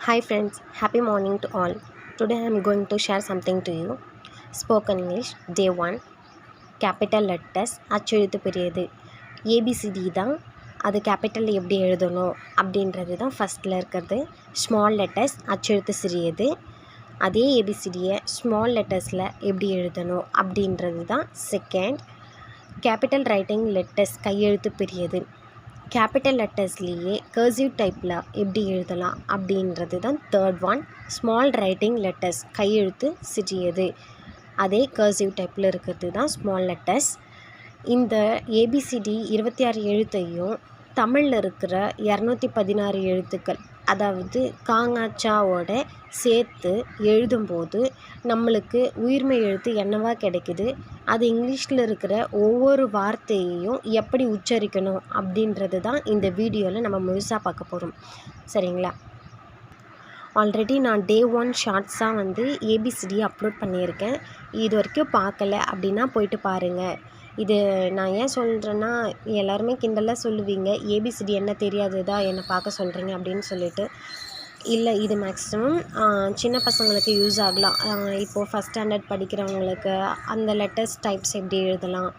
Hi friends, happy morning to all. Today I am going to share something to you. Spoken English Day 1. Capital letters அச்செழுத்து பெரியது ABCD தான். அது capital எப்படி எழுதணும் அப்படின்றது தான் ஃபஸ்ட்டில் இருக்கிறது. ஸ்மால் லெட்டர்ஸ் அச்செழுத்து சிறியது. அதே ஏபிசிடியை ஸ்மால் லெட்டர்ஸில் எப்படி எழுதணும் அப்படின்றது தான் செகண்ட். கேபிட்டல் ரைட்டிங் லெட்டர்ஸ் கையெழுத்து பெரியது. கேபிட்டல் லெட்டர்ஸ்லேயே கர்சிவ் டைப்பில் எப்படி எழுதலாம் அப்படின்றது தான் third one. Small writing letters கையெழுத்து சிறியது. அதே கர்சிவ் டைப்பில் இருக்கிறது தான் ஸ்மால் லெட்டர்ஸ். இந்த ஏபிசிடி 26 எழுத்தையும் தமிழில் இருக்கிற 216 எழுத்துக்கள், அதாவது காங்காச்சாவோட சேர்த்து எழுதும்போது நம்மளுக்கு உயிர்மெய் எழுத்து என்னவா கிடைக்குது, அது இங்கிலீஷில் இருக்கிற ஒவ்வொரு வார்த்தையையும் எப்படி உச்சரிக்கணும் அப்படின்றது தான் இந்த வீடியோவில் நம்ம முழுசாக பார்க்க போகிறோம். சரிங்களா? ஆல்ரெடி நான் Day 1 ஷார்ட்ஸாக ஏபிசிடி அப்லோட் பண்ணியிருக்கேன். இது வரைக்கும் பார்க்கல அப்படின்னா போயிட்டு பாருங்கள். இது நான் ஏன் சொல்கிறேன்னா, எல்லாருமே கிண்டலாக சொல்லுவீங்க, ஏபிசிடி என்ன தெரியாததா என்னை பார்க்க சொல்கிறீங்க அப்படின்னு சொல்லிட்டு. இல்லை, இது மேக்ஸிமம் சின்ன பசங்களுக்கு யூஸ் ஆகலாம். இப்போது ஃபஸ்ட் ஸ்டாண்டர்ட் படிக்கிறவங்களுக்கு அந்த லெட்டர்ஸ் டைப்ஸ் எப்படி எழுதலாம்,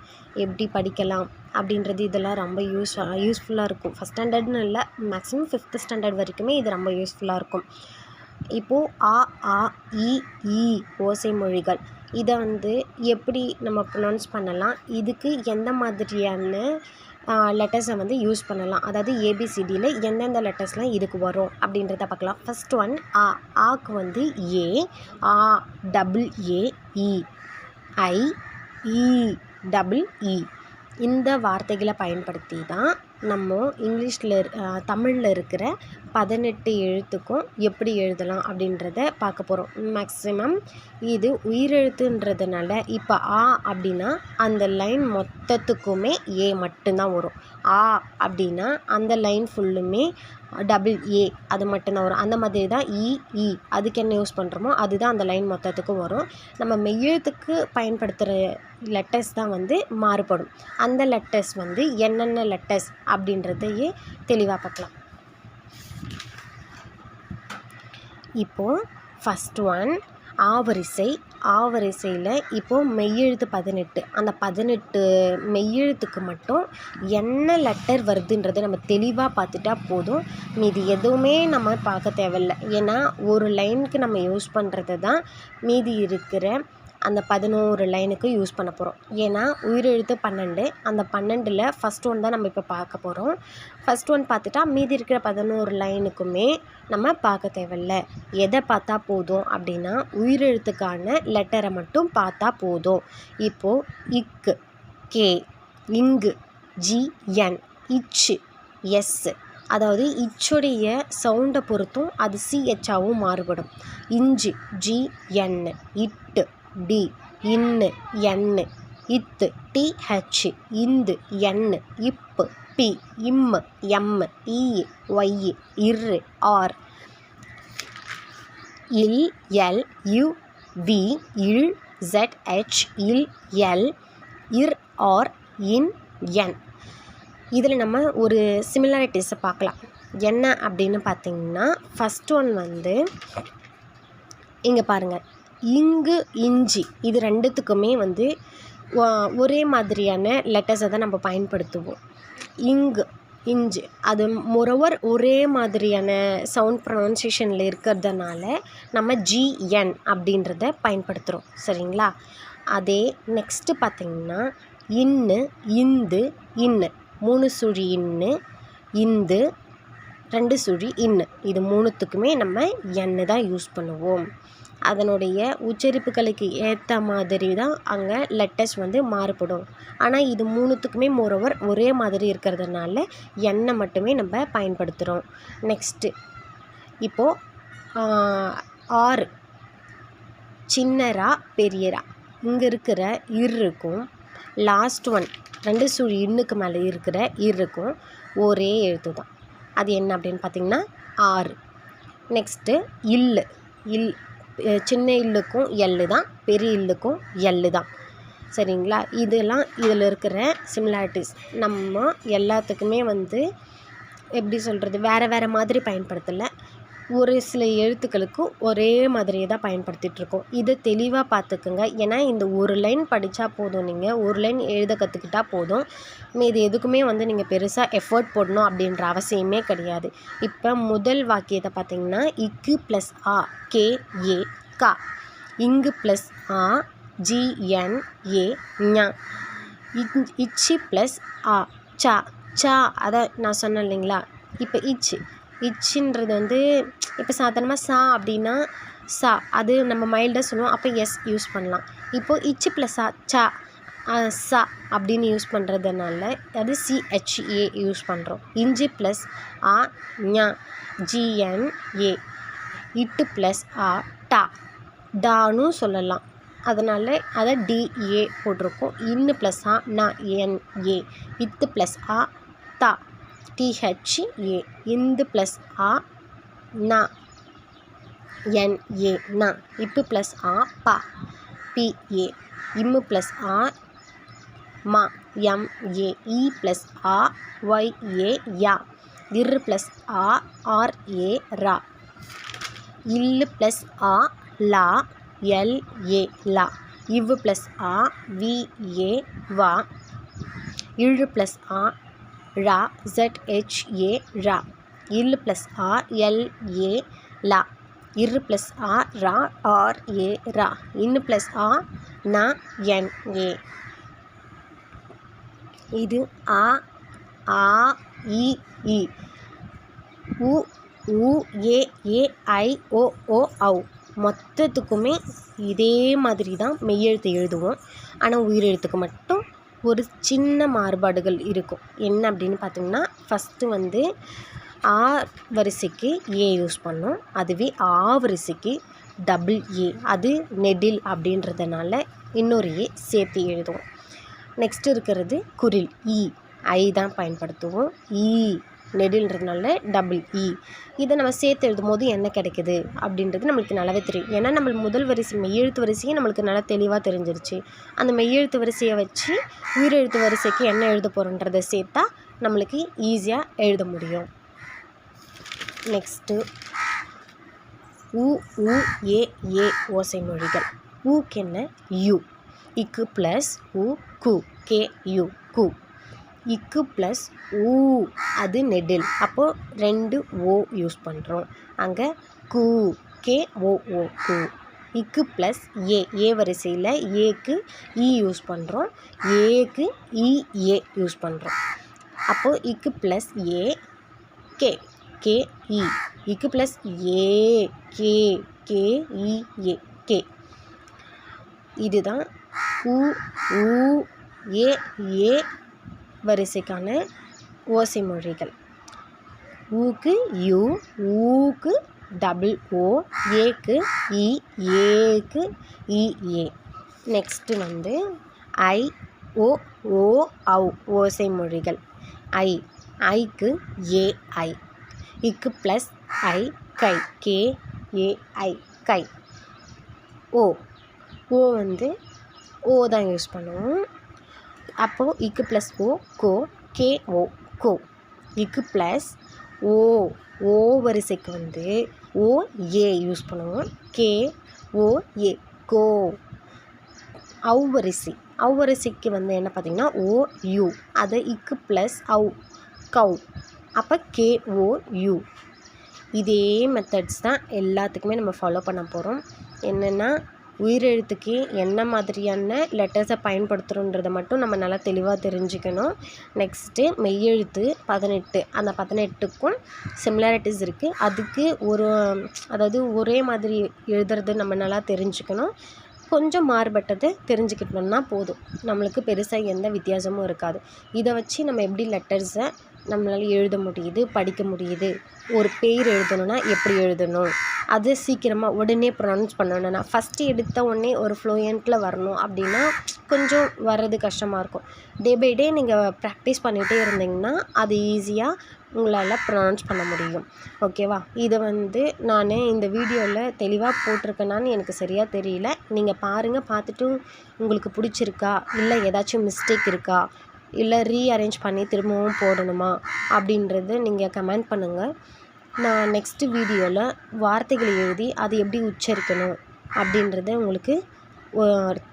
எப்படி படிக்கலாம் அப்படின்றது இதெல்லாம் ரொம்ப யூஸ்ஃபுல்லாக இருக்கும். ஃபஸ்ட் ஸ்டாண்டர்ட்னு இல்லை, மேக்ஸிமம் 5th ஸ்டாண்டர்ட் வரைக்குமே இது ரொம்ப யூஸ்ஃபுல்லாக இருக்கும். இப்போது அ, ஆ, இ, ஈ ஓசை மொழிகள் இதை எப்படி நம்ம ப்ரொனவுன்ஸ் பண்ணலாம், இதுக்கு எந்த மாதிரியான லெட்டர்ஸை யூஸ் பண்ணலாம், அதாவது ஏபிசிடியில் எந்தெந்த லெட்டர்ஸ்லாம் இதுக்கு வரும் அப்படின்றத பார்க்கலாம். ஃபஸ்ட் ஒன் ஆ. ஆக்கு ஏ, ஆ double A, E, I, E double இ. இந்த வார்த்தைகளை பயன்படுத்தி தான் நம்ம தமிழில் இருக்கிற 18 எழுத்துக்கும் எப்படி எழுதலாம் அப்படின்றத பார்க்க போகிறோம். மேக்ஸிமம் இது உயிரெழுத்துன்றதுனால இப்போ ஆ அப்படின்னா அந்த லைன் மொத்தத்துக்குமே ஏ மட்டும்தான் வரும். ஆ அப்படின்னா அந்த லைன் ஃபுல்லுமே டபுள் ஏ அது மட்டும்தான் வரும். அந்த மாதிரி தான் இ அதுக்கு என்ன யூஸ் பண்ணுறோமோ அதுதான் அந்த லைன் மொத்தத்துக்கும் வரும். நம்ம மெய்யெழுத்துக்கு பயன்படுத்துகிற லெட்டர்ஸ் தான் மாறுபடும். அந்த லெட்டர்ஸ் என்னென்ன லெட்டர்ஸ் அப்படின்றதையே தெளிவாக பார்க்கலாம். இப்போது ஃபஸ்ட் ஒன் ஆவரிசை. ஆவரிசையில் இப்போது மெய்யெழுத்து 18. அந்த 18 மெய்யெழுத்துக்கு மட்டும் என்ன லெட்டர் வருதுன்றதை நம்ம தெளிவாக பார்த்துட்டா போதும். மீதி எதுவுமே நம்ம பார்க்க தேவையில்லை. ஏன்னா ஒரு லைனுக்கு நம்ம யூஸ் பண்ணுறது தான் மீதி இருக்கிற அந்த 11 லைனுக்கு யூஸ் பண்ண போகிறோம். ஏன்னா உயிரெழுத்து 12. அந்த 12ல் ஃபஸ்ட் ஒன் தான் நம்ம இப்போ பார்க்க போகிறோம். ஃபஸ்ட் ஒன் பார்த்துட்டா மீதி இருக்கிற 11 லைனுக்குமே நம்ம பார்க்க தேவையில்லை. எதை பார்த்தா போதும் அப்படின்னா உயிரெழுத்துக்கான லெட்டரை மட்டும் பார்த்தா போதும். இப்போது இக்கு, கே, இங்கு, ஜி, என், இச்சு, எஸ். அதாவது இச்சுடைய சவுண்டை பொறுத்தும் அது சிஹெச்சாவும் மாறுபடும். இஞ்சு, ஜி, என், இட்டு, டி, இன்னு, என்னு, இத்து, டிஹெச், இந்து, என்னு, இப்பு, பி, இம்மு, எம், இ, ஒய், இரு, ஆர், இல், எல், யு, வி, இல், ஜெட், ஹெச், இல், எல், இர், ஆர், இன், என். இதில் நம்ம ஒரு சிமிலாரிட்டிஸை பார்க்கலாம். என்ன அப்படின்னு பார்த்தீங்கன்னா, ஃபஸ்ட் ஒன் இங்கே பாருங்கள், இங்கு, இஞ்சி, இது ரெண்டுத்துக்குமே ஒரே மாதிரியான லெட்டர்ஸை தான் நம்ம பயன்படுத்துவோம். இங்கு, இஞ்சு அது மொரோவர் ஒரே மாதிரியான சவுண்ட் ப்ரொனன்சியேஷனில் இருக்கிறதுனால நம்ம ஜிஎன் அப்படின்றத பயன்படுத்துகிறோம். சரிங்களா? அதே நெக்ஸ்ட்டு பார்த்திங்கன்னா இன்னு, இந்து, இன்னு, 3 சுழி இன்னு, இந்து, 2 சுழி இன்னு, இது மூணுத்துக்குமே நம்ம எண்ணு தான் யூஸ் பண்ணுவோம். அதனுடைய உச்சரிப்புகளுக்கு ஏற்ற மாதிரி தான் அங்கே லெட்டர்ஸ் மாறுபடும். ஆனால் இது மூணுத்துக்குமே மோரோவர் ஒரே மாதிரி இருக்கிறதுனால எண்ணை மட்டுமே நம்ம பயன்படுத்துகிறோம். நெக்ஸ்ட்டு இப்போது ஆறு, சின்னரா பெரியரா, இங்கே இருக்கிற இருக்கும் லாஸ்ட் ஒன் 2 சுழி இன்னுக்கு மேலே இருக்கிற இருக்கும் ஒரே எழுத்து தான். அது என்ன அப்படின்னு பார்த்திங்கன்னா ஆறு. நெக்ஸ்ட்டு இல்லு, சின்ன இல்லுக்கும் எள்ளு தான், பெரிய இல்லுக்கும் எள்ளு தான். சரிங்களா? இதெல்லாம் இதில் இருக்கிற சிமிலாரிட்டிஸ். நம்ம எல்லாத்துக்குமே எப்படி சொல்கிறது, வேறு மாதிரி பயன்படுத்தலை. ஒரு சில எழுத்துக்களுக்கு ஒரே மாதிரியே தான் பயன்படுத்திகிட்ருக்கோம். இதை தெளிவாக பார்த்துக்குங்க. ஏன்னா இந்த ஒரு லைன் படித்தா போதும், நீங்கள் ஒரு லைன் எழுத கற்றுக்கிட்டா போதும். இது எதுக்குமே நீங்கள் பெருசாக எஃபர்ட் போடணும் அப்படின்ற அவசியமே கிடையாது. இப்போ முதல் வாக்கியத்தை பார்த்தீங்கன்னா, இக்கு ப்ளஸ் ஆ கே ஏ கா, இங்கு ப்ளஸ் ஆ ஜி என் ஏ ஞ, இச்சி ப்ளஸ் ஆ சா சா, அதை நான் சொன்னேன் இல்லைங்களா. இப்போ இச்சுன்றது இப்போ சாதாரணமாக சா அப்படின்னா சா, அது நம்ம மைல்டாக சொல்லுவோம், அப்போ எஸ் யூஸ் பண்ணலாம். இப்போது இச்சு ப்ளஸ் ஆ சா சா அப்படின்னு யூஸ் பண்ணுறதுனால அது சிஹெச்ஏ யூஸ் பண்ணுறோம். இஞ்சி ப்ளஸ் ஆ ஞ ஜிஎன்ஏ, இட்டு ப்ளஸ் ஆ டா டான்னு சொல்லலாம். அதனால் அதை டிஏ போட்டிருக்கோம். இன்னு ப்ளஸ் ஆ ந என்ஏ, இத்து ப்ளஸ் ஆ தா டிஹெச்ஏ, இந்து ப்ளஸ் ஆ ந என்ஏ ந, இப்பு ப்ளஸ் ஆ பா பிஏ, இம்மு ப்ளஸ் ஆ மா எம்ஏ, இ ப்ளஸ் ஆ ஒய்ஏ யா, இரு ப்ளஸ் ஆ ஆர்ஏ ரா, இல்லு ப்ளஸ் ஆ லா எல்ஏ லா, இவ்வு ப்ளஸ் ஆ விஏ வா, இழு ப்ளஸ் ஆ ரா ZHA ரா, இல்லு ப்ளஸ் ஆ LA லா, இரு ப்ளஸ் ஆ ரா RA ரா, இன்னு ப்ளஸ் ஆ ந NA. இது ஆ ஆ இ ஈ, உ ஊ ஏ ஏ ஐ ஓ ஓ ஔ. மொத்தத்துக்குமே இதே மாதிரி தான் மெய்யெழுத்து எழுதுவோம். ஆனால் உயிரெழுத்துக்கு மட்டும் ஒரு சின்ன மாறுபாடுகள் இருக்கும். என்ன அப்படின்னு பார்த்தீங்கன்னா, ஃபஸ்ட்டு ஆ வரிசைக்கு ஏ யூஸ் பண்ணோம். அதுவே ஆ வரிசைக்கு டபுள் ஏ, அது நெடில் அப்படின்றதுனால இன்னொரு ஏ சேர்த்து எழுதுவோம். நெக்ஸ்ட் இருக்கிறது குரில் ஐ தான் பயன்படுத்துவோம். நெடில்ன்றதுனால டபுள் இதை நம்ம சேர்த்து எழுதும் போது என்ன கிடைக்குது அப்படின்றது நம்மளுக்கு நல்லாவே தெரியும். ஏன்னா நம்ம முதல் வரிசை மெய்யெழுத்து வரிசையே நம்மளுக்கு நல்லா தெளிவாக தெரிஞ்சிருச்சு. அந்த மெய்யெழுத்து வரிசையை வச்சு உயிரெழுத்து வரிசைக்கு என்ன எழுத போகிறோன்றதை சேர்த்தா நம்மளுக்கு ஈஸியாக எழுத முடியும். நெக்ஸ்ட்டு உ ஊ ஏ ஏ ஓசை மொழிகள். ஊக்கு என்ன யூ, இக்கு ப்ளஸ் உ கு கே யூ கு, இக்கு ப்ளஸ் ஊ அது நெடில், அப்போது 2 ஓ யூஸ் பண்ணுறோம். அங்கே கு கே ஓ ஓ கு. இக்கு ப்ளஸ் ஏ வரிசையில் ஏக்கு யூஸ் பண்ணுறோம், ஏக்கு ஏ யூஸ் பண்ணுறோம். அப்போது இக்கு ப்ளஸ் ஏ கே கே இக்கு plus A K K A K. இதுதான் உ ஊ ஏ ஏ வரிசைக்கான ஓசை மொழிகள். ஊக்கு யூ, ஊக்கு டபுள் ஓ, ஏக்கு ஏக்கு ஏ. நெக்ஸ்ட்டு ஐ ஓ ஓ ஔ ஓசை மொழிகள். ஐக்கு ஏஐ, இக்கு ப்ளஸ் ஐ கை கே ஏஐ கை. ஓ ஓ தான் யூஸ் பண்ணுவோம். அப்போது இக்கு ப்ளஸ் ஓ கோ கே ஓ கோ. இக்கு ப்ளஸ் ஓ வரிசைக்கு ஓ ஏ யூஸ் பண்ணுவோம், கே ஓ ஏ கோ. ஔ வரிசைக்கு என்ன பார்த்திங்கன்னா ஓ யூ, அது இக்கு ப்ளஸ் ஔ கௌ, அப்போ கே ஓ யூ. இதே மெத்தட்ஸ் தான் எல்லாத்துக்குமே நம்ம ஃபாலோ பண்ண போகிறோம். என்னென்னா உயிரெழுத்துக்கு என்ன மாதிரியான லெட்டர்ஸை பயன்படுத்துகிறோன்றதை மட்டும் நம்ம நல்லா தெளிவாக தெரிஞ்சுக்கணும். நெக்ஸ்ட்டு மெய்யெழுத்து 18, அந்த 18க்கும் சிமிலாரிட்டிஸ் இருக்குது. அதுக்கு அதாவது ஒரே மாதிரி எழுதுறது நம்ம நல்லா தெரிஞ்சுக்கணும். கொஞ்சம் மாறுபட்டதை தெரிஞ்சுக்கிட்டோம்னா போதும், நம்மளுக்கு பெருசாக எந்த வித்தியாசமும் இருக்காது. இதை வச்சு நம்ம எப்படி லெட்டர்ஸை நம்மளால் எழுத முடியுது, படிக்க முடியுது. ஒரு பேர் எழுதணுன்னா எப்படி எழுதணும், அது சீக்கிரமாக உடனே ப்ரொனவுன்ஸ் பண்ணணும்னா ஃபஸ்ட்டு எடுத்த உடனே ஒரு ஃப்ளூயண்ட்டில் வரணும் அப்படின்னா கொஞ்சம் வர்றது கஷ்டமாக இருக்கும். டே பை டே நீங்கள் ப்ராக்டிஸ் பண்ணிகிட்டே இருந்தீங்கன்னா அது ஈஸியாக உங்களால் ப்ரொனவுன்ஸ் பண்ண முடியும். ஓகேவா? இதை நான் இந்த வீடியோவில் தெளிவாக போட்டிருக்கேனான்னு எனக்கு சரியாக தெரியல. நீங்கள் பாருங்கள், பார்த்துட்டு உங்களுக்கு பிடிச்சிருக்கா, இல்லை ஏதாச்சும் மிஸ்டேக் இருக்கா, இல்லை ரீஅரேஞ்ச் பண்ணி திரும்பவும் போடணுமா அப்படின்றது நீங்கள் கமெண்ட் பண்ணுங்கள். நான் நெக்ஸ்ட்டு வீடியோவில் வார்த்தைகளை எழுதி அது எப்படி உச்சரிக்கணும் அப்படின்றத உங்களுக்கு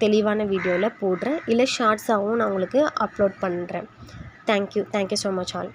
தெளிவான வீடியோவில் போடுறேன். இல்லை ஷார்ட்ஸாகவும் நான் உங்களுக்கு அப்லோட் பண்ணுறேன். Thank you so much all.